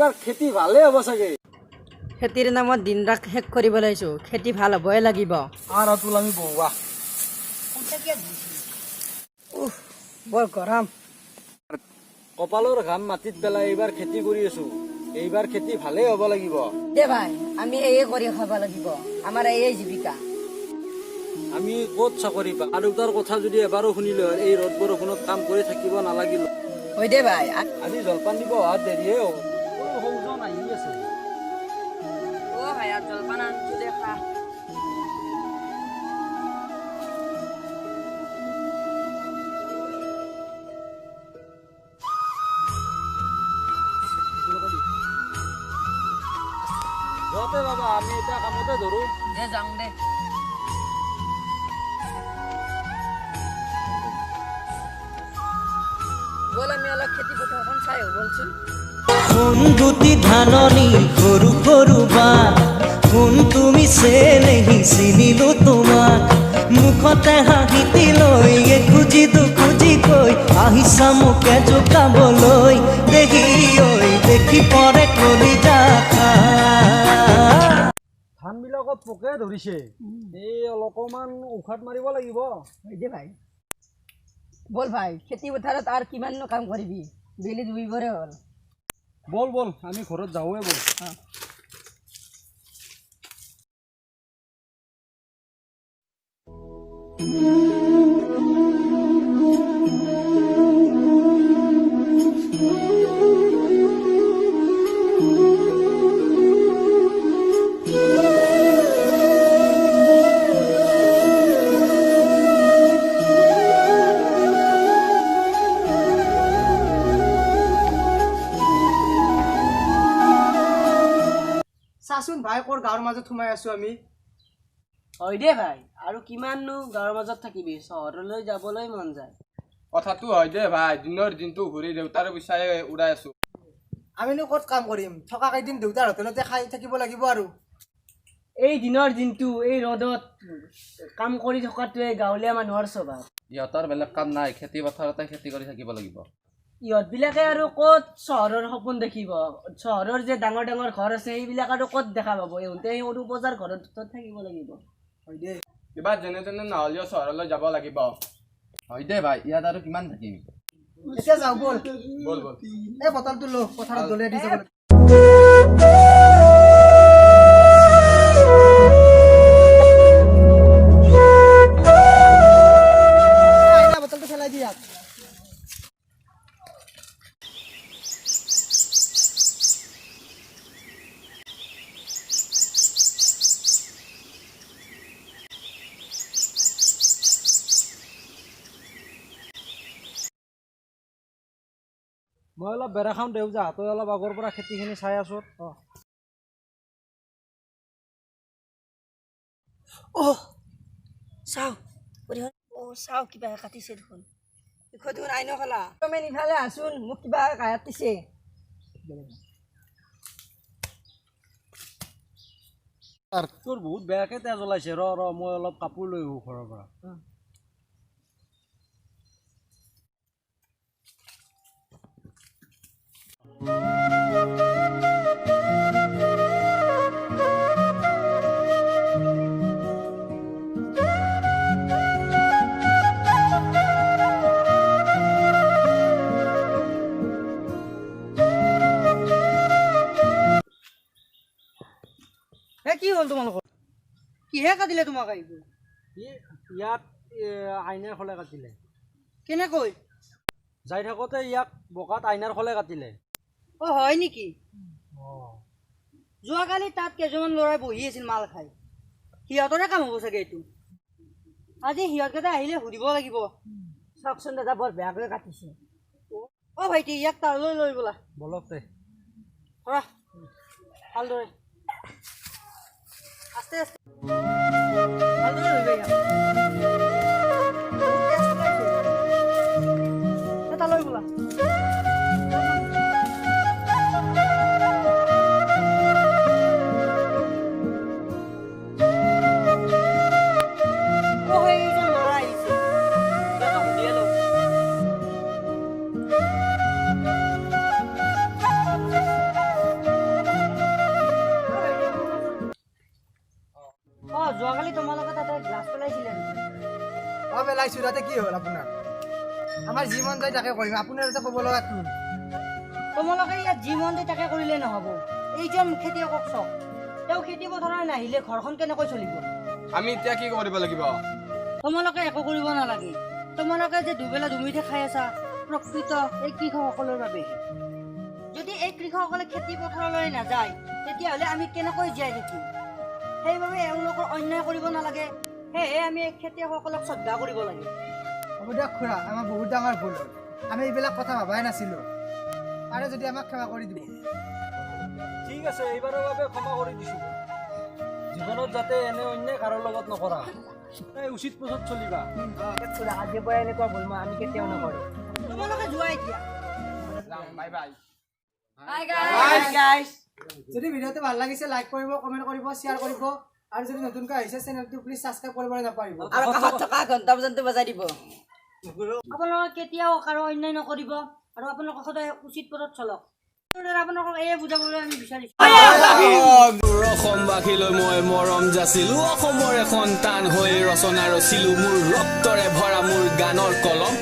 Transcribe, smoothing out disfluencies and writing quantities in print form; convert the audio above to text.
এইবাৰ খেতি ভালে হ'ব চাগে। খেতিৰ নামত দিন ৰাত শেষ কৰিব লাগিছোঁ, খেতি ভাল হ'বই লাগিব। আৰু তোল আমি বহুৱা বৰ গৰম। কপালৰ ঘাম মাটিত পেলাই এইবাৰ খেতি কৰি আছো। এইবাৰ খেতি ভালেই হ'ব লাগিব। দে ভাই, আমি এয়ে কৰি খাব লাগিব, আমাৰ এয়ে জীৱিকা। আমি ক'ত চাকৰি পাম? আৰু তাৰ কথা যদি এবাৰো শুনিলো হয়, এই ৰ'দ বৰষুণত কাম কৰি থাকিব নালাগিল। হয় দে ভাই, আজি জলপান দিব অহাত দেৰিহে হ'ব। সৌজন আহি আছে। ভাই জলপান আনছো দেখা। যোৱাতে বাবা, আমি এতিয়া কামতে ধৰো। দে যাওঁ দে। বল আমি অলপ খেতি পথাৰখন চাই আহো বলচোন। কোন দুটি ধাননি সৰু সৰু বাট, কোন তুমি চেনেহি চিনিলো তোমাক। মুখতে হাঁহিতি লৈ খুজি দুখুজি কৈ আহিছা মোকে জোকাবলৈ। দেখি ঐ দেখি পৰে কলিজা ধানবিলাকত পোকে ধৰিছে। এই অলপমান ঔষধ মাৰিব লাগিব। দে ভাই, বল ভাই, খেতি পথাৰত আৰু কিমাননো কাম কৰিবি, বেলি ডুবিবৰে হ'ল। বল বল, আমি ঘৰত যাওঁৱে বল। চাচোন ভাই, ক'ৰ গাঁৱৰ মাজত সোমাই আছো আমি। হয় দে ভাই, আৰু কিমাননো গাঁৱৰ মাজত থাকিবি, চহৰলৈ যাবলৈ মন যায়। কথাটো হয় দে ভাই, দিনৰ দিনটো ঘূৰি দেউতাৰ পইচাই উৰাই আছো। আমিনো ক'ত কাম কৰিম, থকা কেইদিন দেউতাৰ হোটেলতে খাই থাকিব লাগিব আৰু। এই দিনৰ দিনটো এই ৰ'দত কাম কৰি থকাটোৱে গাঁৱলীয়া মানুহৰ স্বভাৱ। ইহঁতৰ বেলেগ কাম নাই, খেতি পথাৰতে খেতি কৰি থাকিব লাগিব। ইহঁতবিলাকে আৰু ক'ত চহৰৰ সপোন দেখিব? চহৰৰ যে ডাঙৰ ডাঙৰ ঘৰ আছে সেইবিলাক আৰু ক'ত দেখা পাব? ইহঁতে সেই সৰু বজাৰ ঘৰত থাকিব লাগিব। হয় দে, কিবা যেনে তেনে নহ'লেও চহৰলৈ যাব লাগিব। হয় দে ভাই, ইয়াত আৰু কিমান থাকিম। এতিয়া যাওঁ বল। বল বল। এই বটলটো ল, পথাৰত দলিয়াই দি যাব লাগিব। বটলটো পেলাই দিয়া। মই অলপ বেৰা খাওঁ দেউ যা, তই অলপ আগৰ পৰা খেতিখিনি চাই আছো। চাও কিবা কাটিছে দেখোন। দেখোন আইন কলা তুমি ইফালে আছোন, মোক কিবা কাটিছে। তোৰ বহুত বেয়াকে তেজ ওলাইছে। ৰ ৰ, মই অলপ কাপোৰ লৈ আহো ঘৰৰ পৰা। কি হ'ল তোমালোকৰ? কিহে কাটিলে তোমাক এইবোৰ? ইয়াত আইনাৰ খলে কাটিলে। কেনেকৈ? যাই থাকোতে ইয়াক বোকাত আইনাৰ খলে কাটিলে। হয় নেকি? যোৱাকালি তাত কেইজনমান ল'ৰাই বহি আছিল মাল খাই, সিহঁতৰে কাম হ'ব চাগে এইটো। আজি সিহঁতকেইটা আহিলে সুধিব লাগিব। চাওকচোন দাদা, বৰ বেয়াকৈ কাটিছে। ভাইটি, ইয়াক তালৈ লৈ ব'লা। বলক তে। ধৰা ভালদৰে, আস্তে আস্তে ভালদৰে লৈ গৈ তালৈ ব'লা। যোৱাকালি তোমালোকে তাতে গ্লাছ পেলাইছিলে নেকি? পেলাইছোঁ তাতে কি হ'ল আপোনাৰ আমাৰ যি মন যায় তাকে কৰিম আপোনাৰ তাতে ক'ব লগা কি তোমালোকে ইয়াত যি মন যায় তাকে কৰিলে নহ'ব। এইজন খেতিয়কক চাওক, তেওঁ খেতি পথাৰত নাহিলে ঘৰখন কেনেকৈ চলিব? আমি এতিয়া কি কৰিব লাগিব? তোমালোকে একো কৰিব নালাগে। তোমালোকে যে দুবেলা দুমুঠি খাই আছা প্ৰকৃত এই কৃষকসকলৰ বাবে। যদি এই কৃষকসকলে খেতি পথাৰলৈ নাযায় তেতিয়াহ'লে আমি কেনেকৈ জীয়াই থাকিম? সেইবাবে এওঁলোকৰ অন্যায় কৰিব নালাগে। সেয়েহে আমি এই খেতিয়কসকলক শ্ৰদ্ধা কৰিব লাগে। হ'ব দিয়ক খুৰা আমাৰ বহুত ডাঙৰ ভুল হ'ল আমি এইবিলাক কথা ভাবাই নাছিলোঁ পাৰে যদি আমাক সেৱা কৰি দিব ঠিক আছে এইবাৰৰ বাবে ক্ষমা কৰি দিছোঁ জীৱনত যাতে এনে অন্যায় কাৰোৰ লগত নকৰা এই উচিত পথত চলিবা খুৰা আজিৰ পৰা এনেকুৱা ভুল মই আমি কেতিয়াও নকৰোঁ। তোমালোকে যোৱা এতিয়া। Bye bye. যদি ভিডিঅ'টো ভাল লাগিছে লাইক কৰিব কমেণ্ট কৰিব শ্বেয়াৰ কৰিব আৰু যদি নতুনকৈ আহিছে চেনেলটো প্লিজ ছাবস্ক্ৰাইব কৰিবলৈ নাপাহৰিব আৰু কাষত থকা ঘণ্টা বজানটো বজাই দিব। আপোনালোকে কেতিয়াও কাৰো অন্যায় নকৰিব আৰু আপোনালোকে সদায় উচিত পথত চলক। আপোনালোকক এয়ে বুজাবলৈ আমি বিচাৰিছোঁ। অসমবাসীলৈ মই মৰম যাচিলো অসমৰে সন্তান হৈ ৰচনা ৰচিলো মোৰ ৰক্তৰে ভৰা মোৰ গানৰ কলম